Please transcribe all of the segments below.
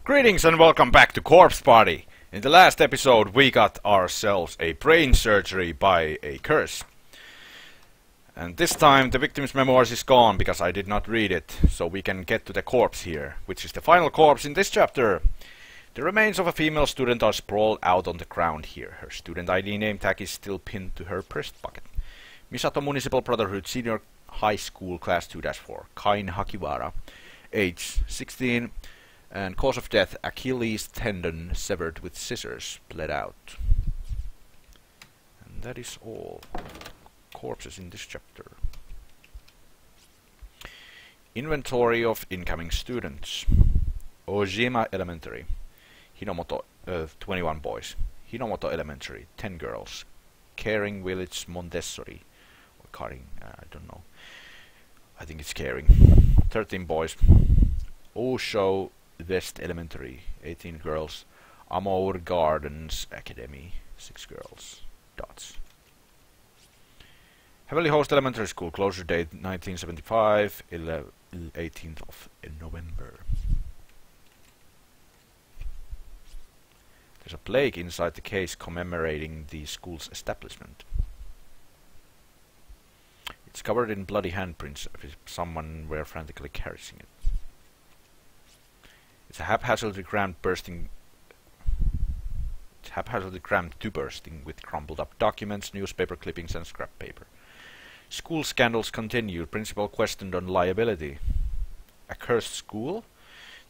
Greetings and welcome back to Corpse Party. In the last episode we got ourselves a brain surgery by a curse. And this time the victim's memoirs is gone because I did not read it, so we can get to the corpse here, which is the final corpse in this chapter. The remains of a female student are sprawled out on the ground here. Her student ID name tag is still pinned to her breast pocket. Misato Municipal Brotherhood Senior High School Class 2-4, Kain Hakiwara, age 16, and cause of death Achilles tendon severed with scissors, bled out. And that is all. Corpses in this chapter. Inventory of incoming students. Ojima Elementary, Hinomoto, 21 boys. Hinomoto Elementary, 10 girls. Caring Village Montessori, or Caring, I don't know. I think it's Caring. 13 boys. Osho West Elementary, 18 girls. Amour Gardens Academy, 6 girls. Dots. Heavenly Host Elementary School, closure date 1975, 18th of November. There's a plaque inside the case commemorating the school's establishment. It's covered in bloody handprints as if someone were frantically carrying it. It's a haphazardly crammed to bursting with crumpled up documents, newspaper clippings and scrap paper. School scandals continued. Principal questioned on liability. A cursed school?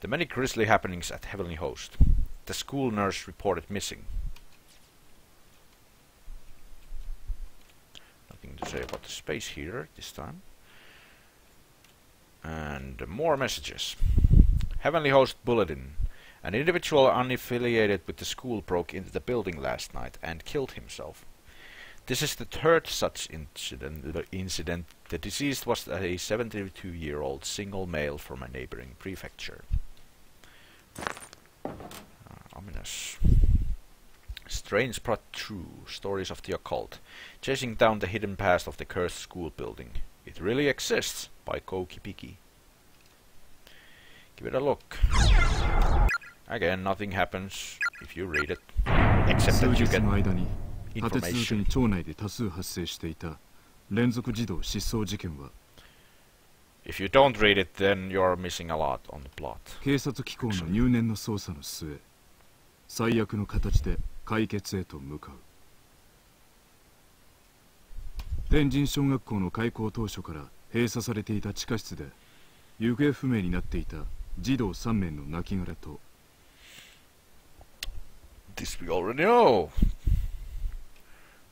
The many grisly happenings at Heavenly Host. The school nurse reported missing. Nothing to say about the space heater this time. And more messages. Heavenly Host Bulletin. An individual unaffiliated with the school broke into the building last night and killed himself. This is the third such incident. The deceased was a 72-year-old single male from a neighboring prefecture. Ominous. Strange but true. Stories of the occult. Chasing down the hidden past of the cursed school building. It really exists, by Koki Piki. Give it a look. Again, nothing happens if you read it, except that you get information. If you don't read it, then you're missing a lot on the plot. 警察機構の入念な捜査の末、最悪の形で解決へと向かう。天神小学校の開校当初から閉鎖されていた地下室で行方不明になっていた児童3名の亡骸と This we already know.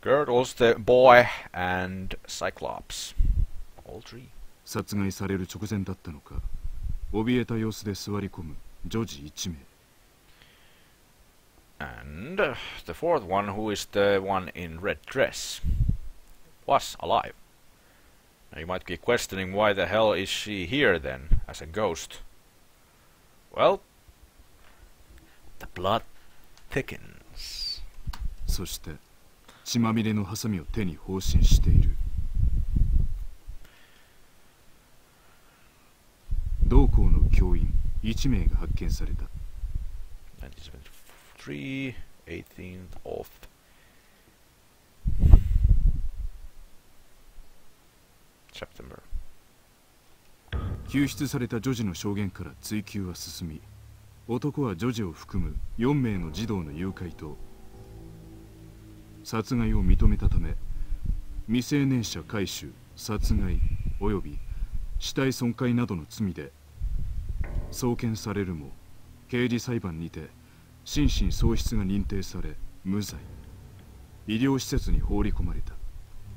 Girls, the boy, and Cyclops. All three. 殺害される直前だったのか、怯えた様子で座り込む女児1名。And the fourth one, who is the one in red dress, was alive. Now you might be questioning why the hell is she here then, as a ghost. Well, the blood thickens. そして血まみれのハサミを手に放心している。同校の教員1名が発見された。1973, 18th of September. 救出された女児の証言から追及は進み、男は女児を含む4名の児童の誘拐と殺害を認めたため、未成年者拐取、殺害および死体損壊などの罪で送検されるも、刑事裁判にて心神喪失が認定され無罪、医療施設に放り込まれた。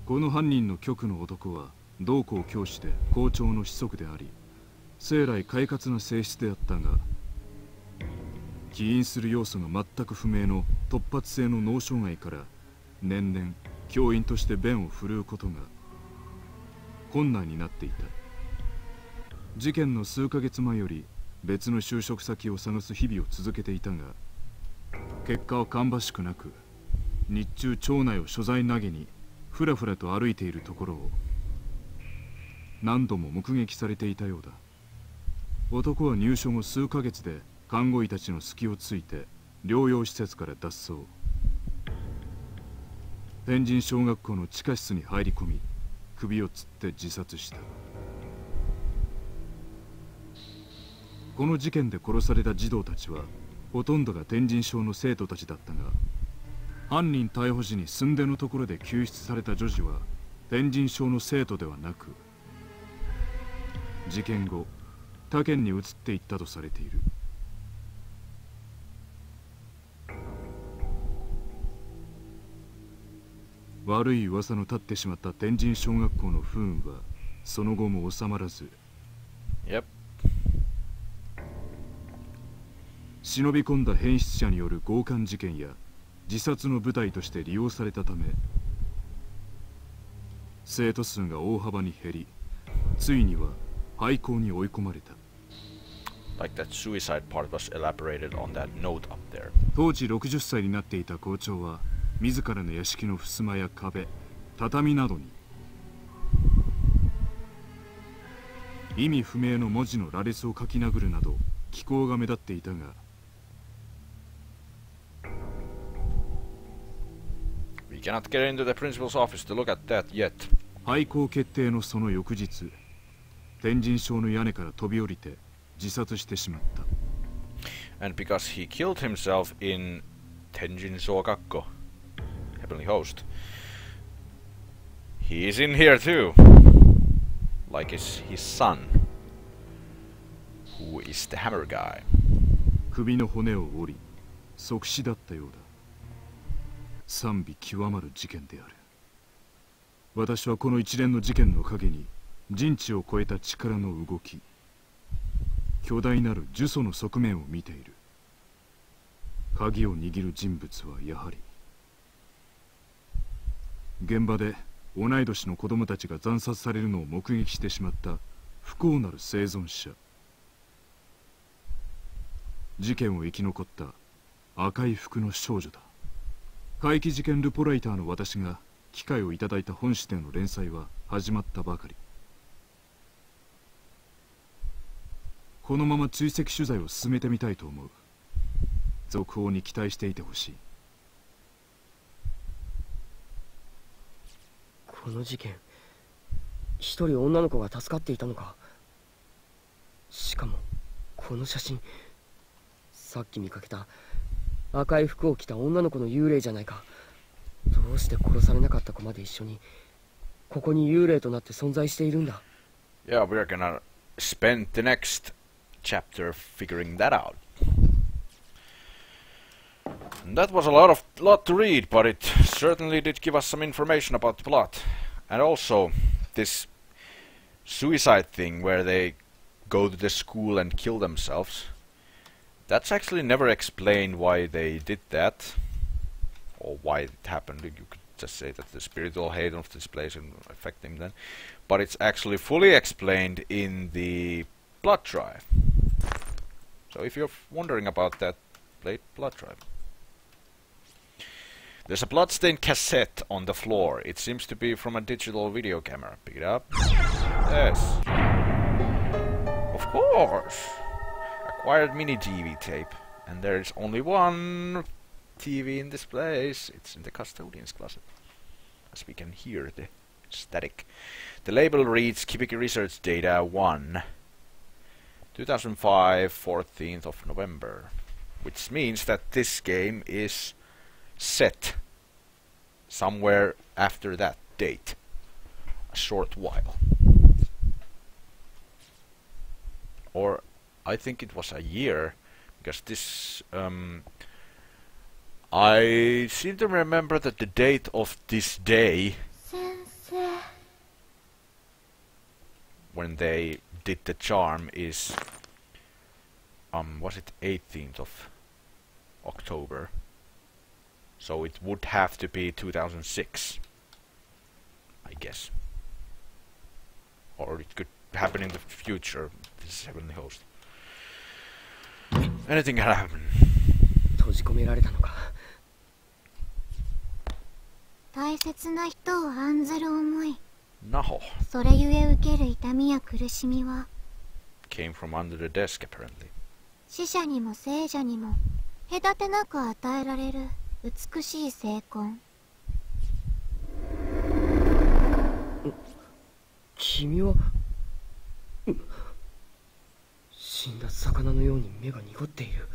この犯人の極の男は同校教師で校長の子息であり、生来快活な性質であったが、起因する要素が全く不明の突発性の脳障害から年々教員として弁を振るうことが困難になっていた。事件の数ヶ月前より別の就職先を探す日々を続けていたが、結果は芳しくなく、日中町内を所在投げにふらふらと歩いているところを何度も目撃されていたようだ。男は入所後数ヶ月で看護医たちの隙をついて療養施設から脱走。天神小学校の地下室に入り込み、首を吊って自殺した。この事件で殺された児童たちはほとんどが天神小の生徒たちだったが、犯人逮捕時に寸出のところで救出された女児は天神小の生徒ではなく、事件後他県に移っていったとされている。悪い噂の立ってしまった天神小学校の不運はその後も収まらず、Yep. 忍び込んだ変質者による強姦事件や自殺の舞台として利用されたため、生徒数が大幅に減り、ついには廃校に追い込まれた。Like that suicide part was elaborated on that note up there. 当時60歳になっていた校長は自らの屋敷の襖や壁、畳などに意味不明の文字の羅列を書き殴るなど奇行が目立っていたが、We cannot get into the principal's office to look at that yet. 廃校決定のその翌日、天神小の屋根から飛び降りて自殺してしまった。And because he killed himself in Tenjin Sogakko, Heavenly Host, he is in here too, like his son, who is the hammer guy. 首の骨を折り即死だったようだ。賛美極まる事件である。私はこの一連の事件の陰に人知を超えた力の動き、巨大なる呪詛の側面を見ている。鍵を握る人物はやはり現場で同い年の子供たちが惨殺されるのを目撃してしまった不幸なる生存者。事件を生き残った赤い服の少女だ。怪奇事件ルポライターの私が機会をいただいた本誌での連載は始まったばかり。このまま追跡取材を進めてみたいと思う。続報に期待していてほしい。この事件、一人女の子が助かっていたのか。しかもこの写真、さっき見かけた赤い服を着た女の子の幽霊じゃないか。どうして殺されなかった子まで一緒にここに幽霊となって存在しているんだ。Yeah, we're gonna spend the next chapter figuring that out. And that was a lot to read, but it certainly did give us some information about the plot. And also this suicide thing where they go to the school and kill themselves. That's actually never explained why they did that, or why it happened. You could just say that the spiritual hate of this place and affect him then. But it's actually fully explained in the blood drive. So if you're wondering about that, play blood drive. There's a bloodstained cassette on the floor. It seems to be from a digital video camera. Pick it up. Yes. Of course. Acquired mini TV tape. And there is only one TV in this place. It's in the custodian's closet. As we can hear the static. The label reads Kibiki Research Data 1. 2005, 14th of November. Which means that this game is set somewhere after that date. A short while. Or I think it was a year, because this I seem to remember that the date of this day when they did the charm is was it 18th of October? So it would have to be 2006, I guess. Or it could happen in the future. This is Heavenly Host. Anything can happen. 閉じ込められたのか。大切な人を案ずる思い。No. それゆえ受ける痛みや苦しみは。Came from under the desk apparently. 死者にも生者にも隔てなく与えられる美しい精魂。君は死んだ魚のように目が濁っている。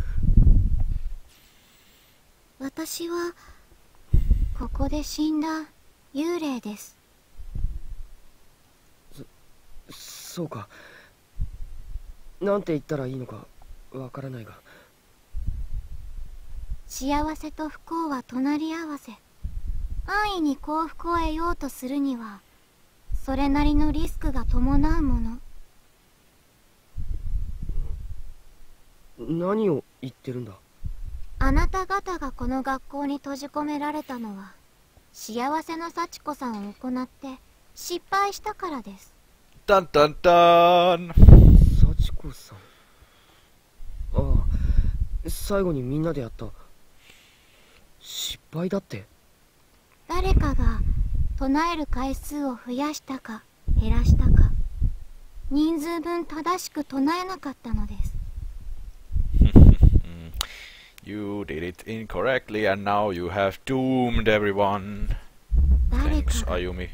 私はここで死んだ幽霊です。そうか。なんて言ったらいいのかわからないが、幸せと不幸は隣り合わせ。安易に幸福を得ようとするにはそれなりのリスクが伴うもの。何を言ってるんだ。あなた方がこの学校に閉じ込められたのは幸せの幸子さんを行って失敗したからです。ダンダンダン。幸子さん。ああ、最後にみんなでやった失敗だって。誰かが唱える回数を増やしたか減らしたか、人数分正しく唱えなかったのです。You did it incorrectly and now you have doomed everyone. Thanks, Ayumi.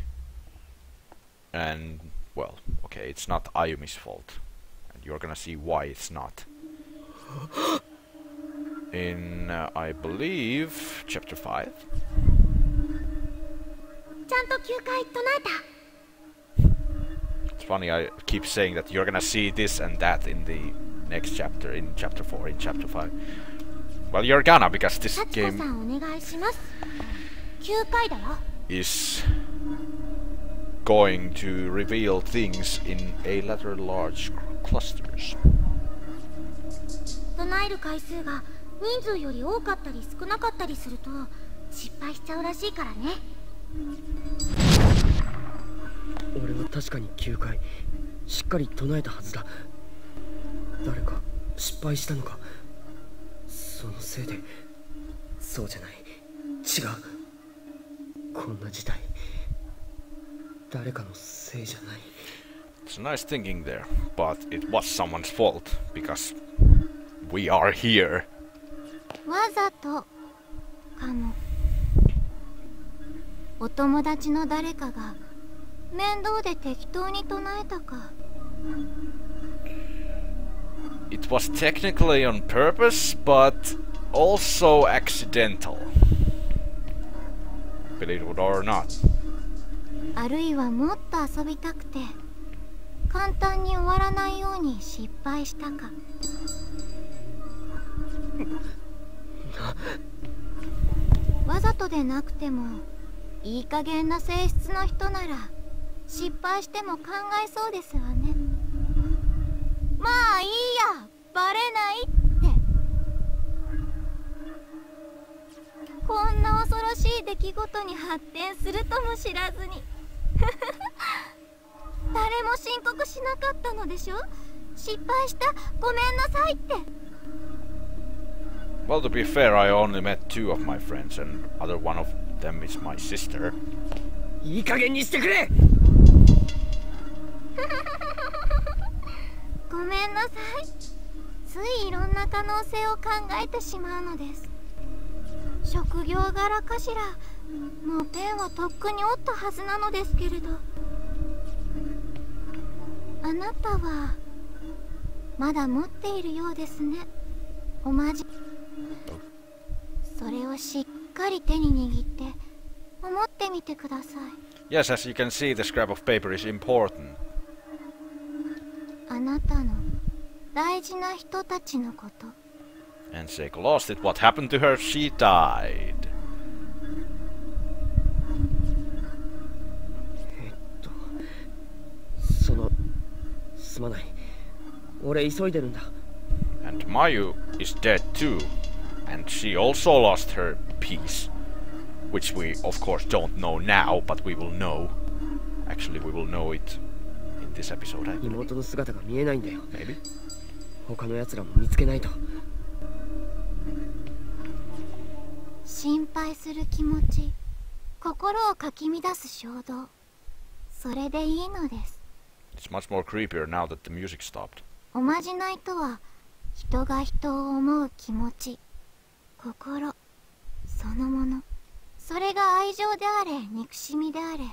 And, well, okay, it's not Ayumi's fault. And you're gonna see why it's not. In, I believe, chapter 5. ちゃんと9回唱えた。 It's funny, I keep saying that you're gonna see this and that in the next chapter, in chapter 4, in chapter 5. Well, you're gonna, because this game is going to reveal things in a rather large clusters. 唱える回数が人数より多かったり少なかったりすると失敗しちゃうらしいからね。俺は確かに9回しっかり唱えたはずだ。誰か失敗したのか。そのせいで。そうじゃない、違う。こんな事態誰かのせいじゃない。 It's nice thinking there, but it was someone's fault, because we are here. わざとかも。お友達の誰かが面倒で適当に唱えたか。 It was technically on purpose, but also accidental. Believe it or not. あるいはもっと遊びたくて簡単に終わらないように失敗したか。わざとでなくてもいい加減な性質の人なら失敗しても考えそうですわね。まあいいや、バレないって。こんな恐ろしい出来事に発展するとも知らずに誰も申告しなかったのでしょ。失敗した、ごめんなさいって。 Well, to be fair, I only met 2 of my friends, and other one of them is my sister. いい加減にしてくれ。ごめんなさい。ついいろんな可能性を考えてしまうのです。職業柄かしら。もうペンはとっくに折ったはずなのですけれど。あなたはまだ持っているようですね。おまじ。それをしっかり手に握って思ってみてください。 Yes, as you can see, the scrap of paper is important. あなたの大事な人たちのこと。 And Seiko lost it. What happened to her? She died. すまない。俺急いでるんだ。 And Mayu is dead too. And she also lost her piece. Which we, of course, don't know now, but we will know. Actually, we will know it in this episode, I believe. 妹の姿が見えないんだよ。 Maybe. 他の奴らも見つけないと。心配する気持ち、心をかき乱す衝動、それでいいのです。 It's much more creepier now that the music stopped. おまじないとは人が人を思う気持ち、心そのもの、それが愛情であれ憎しみであれ、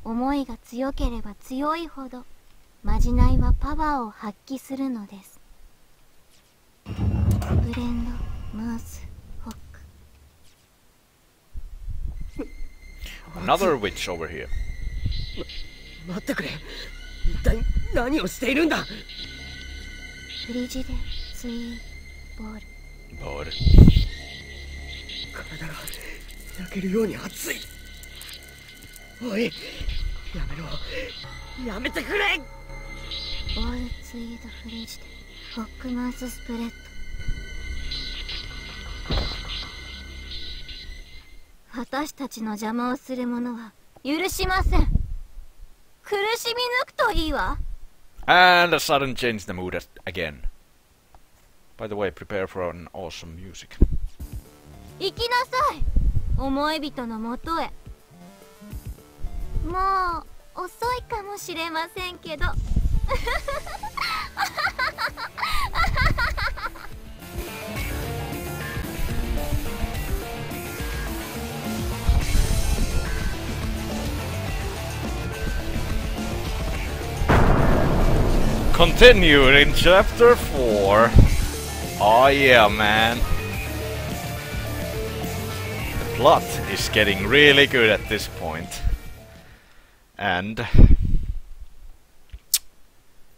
思いが強ければ強いほどまじないはパワーを発揮するのです。ブレンド、ムース、ホック。 Another witch over here. 待ってくれ。一体何をしているんだ。フリジデツイボール。ボール。体が焼けるように熱い。おい、やめろ。やめてくれ。ボールツイードフリジデホックマウススプレッド。私たちの邪魔をする者は許しません。苦しみ抜くといいわ。 And a sudden change the mood again. By the way, prepare for an awesome music. 行きなさい、思い人のもとへ。もう遅いかもしれませんけど。Continue in chapter 4. Oh yeah, man. The plot is getting really good at this point. And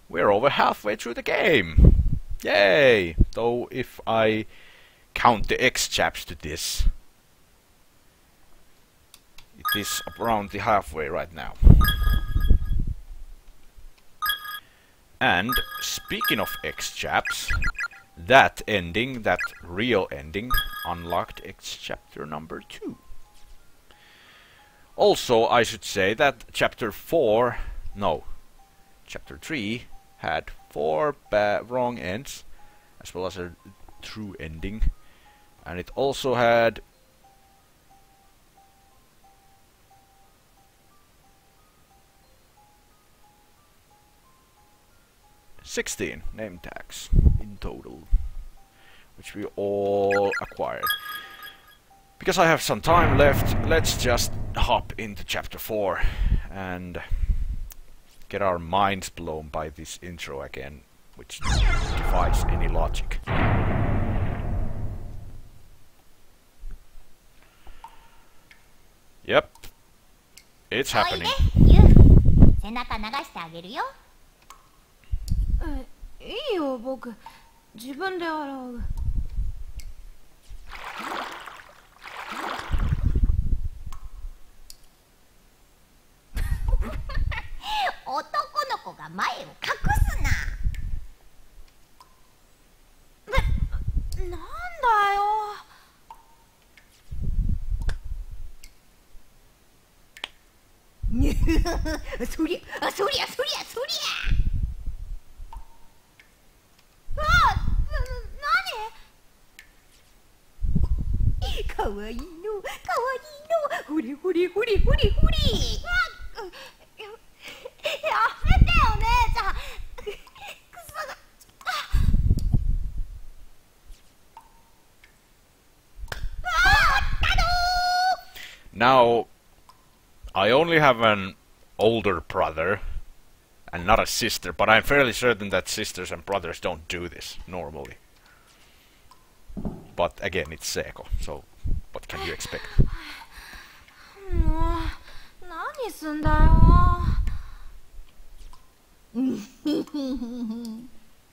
we're over halfway through the game. Yay! Though if I count the X chaps to this, it is around the halfway right now. And speaking of X chaps, that ending, that real ending, unlocked X chapter number 2. Also, I should say that chapter 3 had 4 wrong ends, as well as a true ending, and it also had 16 name tags in total, which we all acquired. Because I have some time left, let's just hop into chapter 4 and get our minds blown by this intro again, which defies any logic. Yep, it's happening. 背中流してあげるよ。いいよ、僕自分で洗う。男の子が前を隠すな。なんだよ。そりゃそりゃそりゃそりゃ。かわいいの、かわいいの、ほれほれほれほれほれ。やめてよ、姉ちゃん。クソが。Now, I only have an older brother and not a sister, but I'm fairly certain that sisters and brothers don't do this normally. But again, it's Seiko, so what can you expect? もう何すんだよ。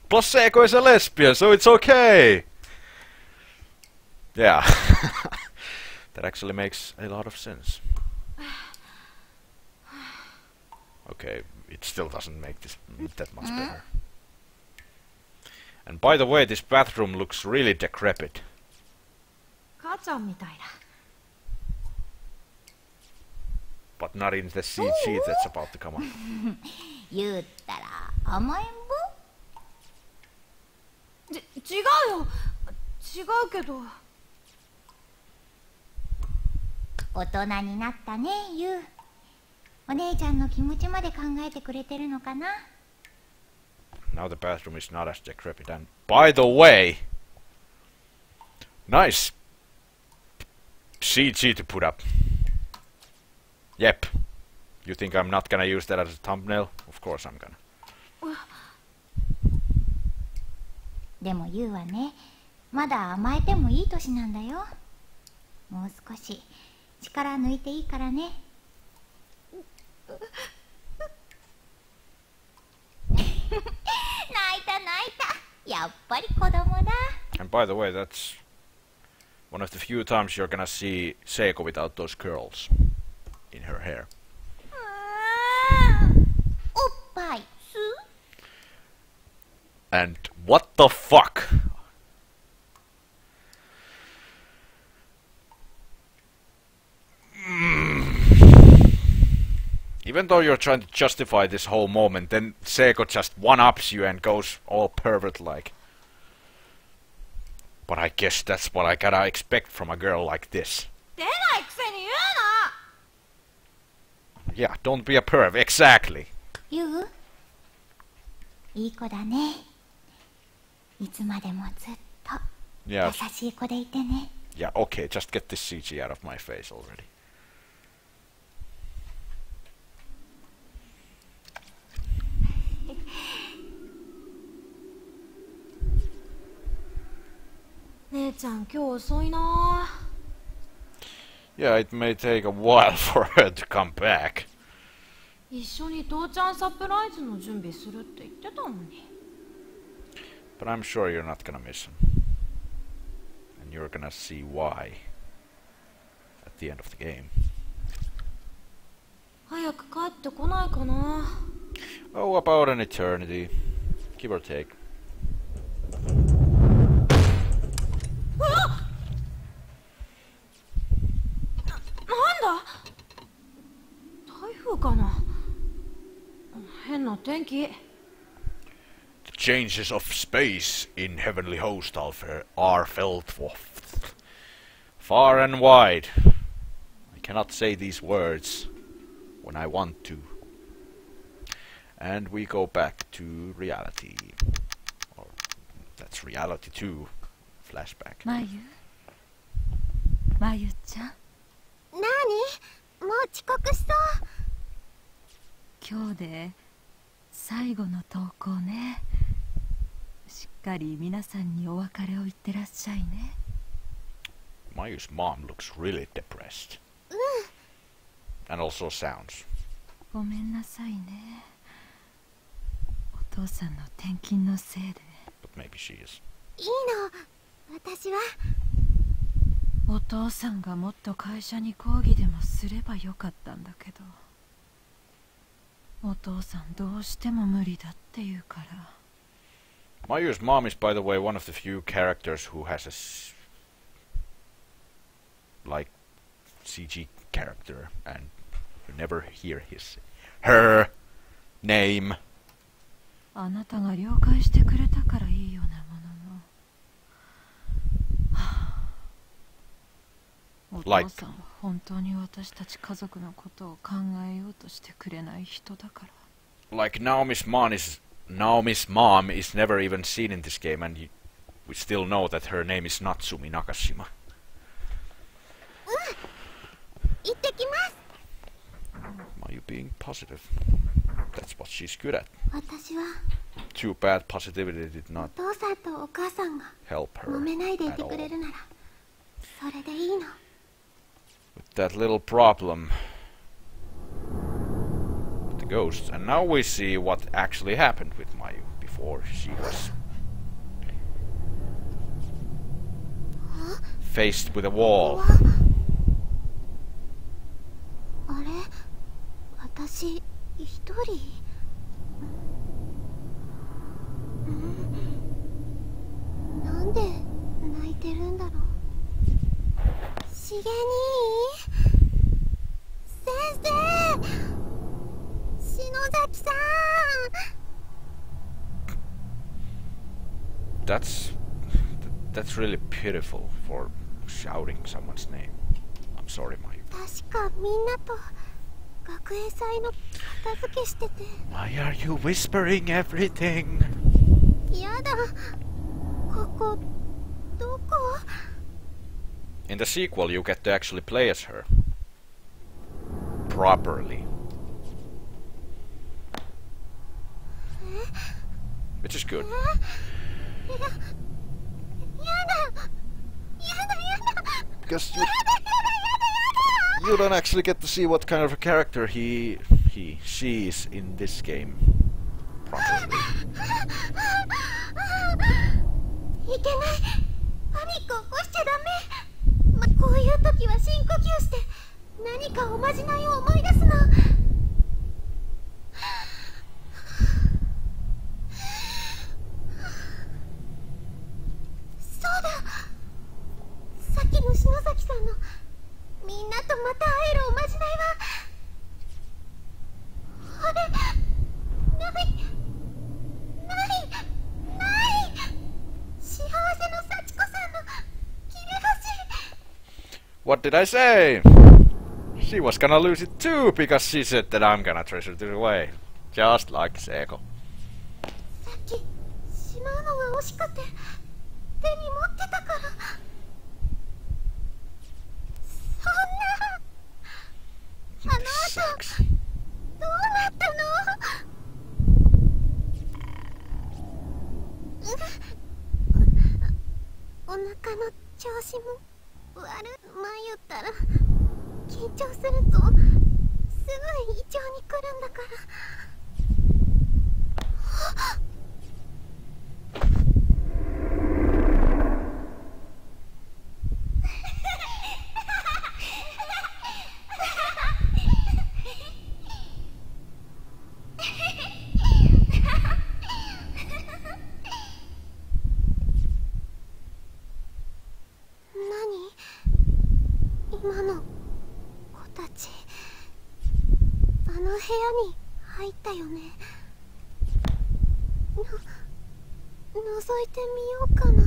Plus Seiko is a lesbian, so it's okay! Yeah. That actually makes a lot of sense. Okay, it still doesn't make this that much better. And by the way, this bathroom looks really decrepit. 母ちゃんみたいだ。But not in the CG that's about to come on. 言ったら甘えん坊。違うよ。違うけど。大人になったね、ユウ。お姉ちゃんの気持ちまで考えてくれてるのかな。now the bathroom is not as decrepit. And by the way, nice CG to put up. Yep. You think I'm not gonna use that as a thumbnail? Of course I'm gonna. でもユウはね、まだ甘えてもいい年なんだよ。もう少し力抜いていいからね。泣いた泣いた。やっぱり子供だ。 And by the way, that's one of the few times you're gonna see Seiko without those curls in her hair. おっぱいす。 And what the fuck? Even though you're trying to justify this whole moment, then Seiko just one-ups you and goes all pervert-like. But I guess that's what I gotta expect from a girl like this. 出ないくせに言う Yeah, don't be a perv, exactly. ユウ、いい子だね。いつまでもずっと Yeah, 優しい子でいてね。 yeah, okay, just get this CG out of my face already. 姉ちゃん今日遅いな。 Yeah, it may take a while for her to come back. 一緒に父ちゃんサプライズの準備するって言ってたのに。 But I'm sure you're not gonna miss him. And you're gonna see why at the end of the game. 早く帰ってこないかな。 Oh, about an eternity. Give or take. なんだ台風かな。変な天気。 The changes of space in Heavenly Host are felt far and wide. I cannot say these words when I want to. And we go back to reality. Or that's reality 2. Flashback. マユマユちゃん。なに？もう遅刻しそう。今日で最後の登校ね。しっかり皆さんにお別れを言ってらっしゃいね。Mayu's mom looks really depressed. And also sounds. ごめんなさいね。お父さんの転勤のせいで。 But maybe she is. いいの、私は。お父さんがもっと会社に抗議でもすればよかったんだけど、お父さんどうしても無理だって言うから。 Mayu's mom is, by the way, one of the few characters who has a like CG character, and you never hear her name. あなたが了解してくれたからいいようなものの、お父さんは本当に私たち家族のことを考えようとしてくれない人だから。 Like Naomi's mom is never even seen in this game, and we still know that her name is Natsumi Nakashima. 行ってきます。 Mayu being positive. That's what she's good at. 私は Too bad positivity did お not 父さんとお母さんが help 揉 her めないでい at てくれ all るならそれでいいの。 with that little problem with the ghosts. And now we see what actually happened with Mayu before she was faced with a wall. あれ、私一人。なんで泣いてるんだろう。しげに先生、篠崎さん。 That's really pitiful for shouting someone's name. I'm sorry, Mayu. 確かみんなと学園祭の片付けしてて。 Why are you whispering everything? やだ。ここどこ？ In the sequel, you get to actually play as her properly, which is good. Because you don't actually get to see what kind of a character she is in this game properly. いけない。パニック起こしちゃダメ。こういう時は深呼吸して何かおまじないを思い出すの。そうだ。さっきの篠崎さんのみんなとまた会えるおまじないはあれ？ない幸せの幸子さんの切れ端。 What did I say? She was gonna lose it too because she said that I'm gonna treasure it away, just like Seiko. さっきしまうのが惜しくて手に持ってたから。そんな。あの後どうなったの？お腹の調子も悪い。ったら緊張するとすぐ胃腸に来るんだから。今の子たち、あの部屋に入ったよね。覗いてみようかな。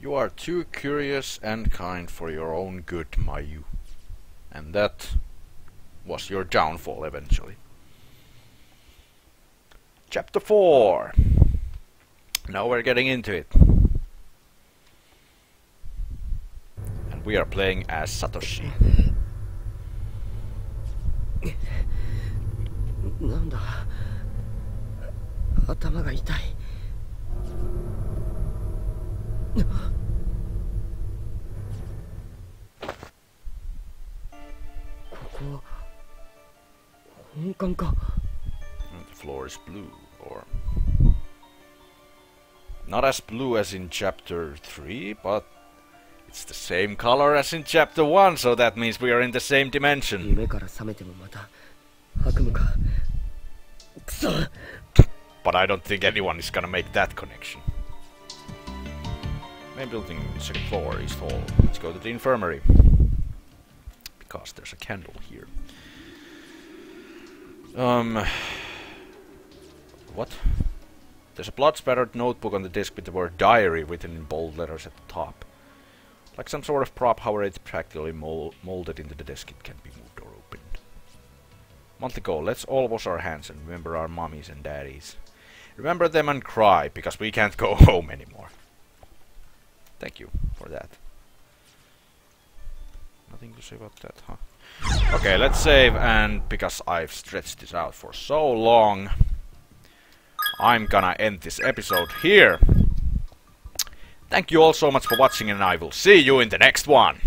You are too curious and kind for your own good, Mayu. And that was your downfall eventually. Chapter 4. Now we're getting into it. And we are playing as Satoshi. なんだ、頭が痛い。ここは本館か。 The floor is blue, or not as blue as in chapter 3, but it's the same color as in chapter 1, so that means we are in the same dimension. 夢から覚めてもまた悪夢か。くそ。 But I don't think anyone is gonna make that connection. Main building, second floor, east hall. Let's go to the infirmary. Because there's a candle here. What? There's a blood-spattered notebook on the desk with the word diary written in bold letters at the top. Like some sort of prop, however it's practically molded into the desk, it can be moved or opened. Monthly goal, let's all wash our hands and remember our mommies and daddies. Remember them and cry, because we can't go home anymore. Thank you for that. Nothing to say about that, huh? Okay, let's save, and because I've stretched this out for so long, I'm gonna end this episode here. Thank you all so much for watching, and I will see you in the next one.